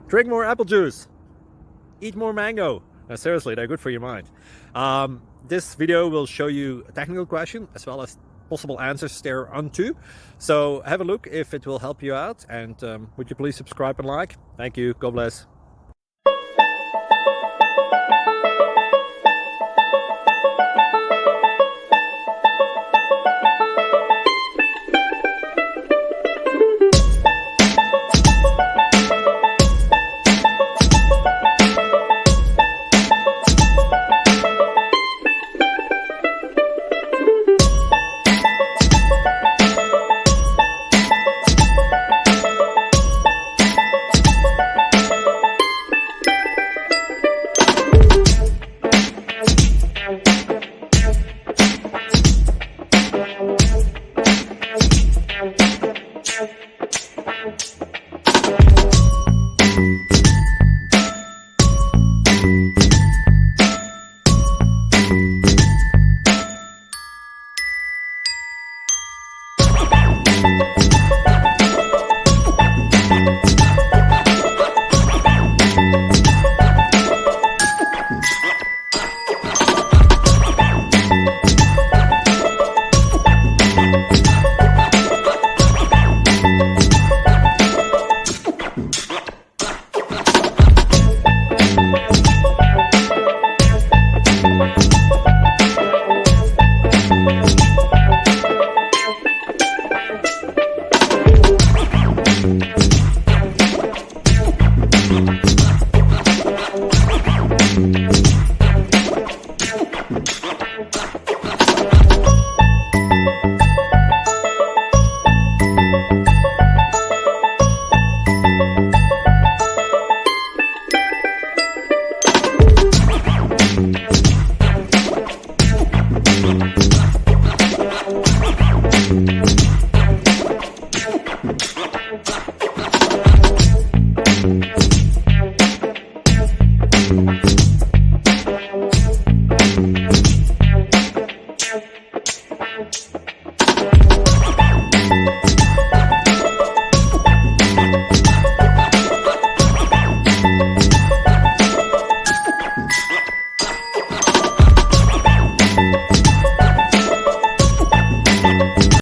Drink more apple juice. Eat more mango. Seriously, they're good for your mind. This video will show you a technical question as well as possible answers thereunto. So have a look if it will help you out, and would you please subscribe and like? Thank you. God bless.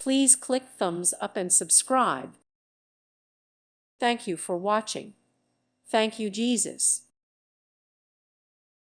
Please click thumbs up and subscribe. Thank you for watching. Thank you, Jesus.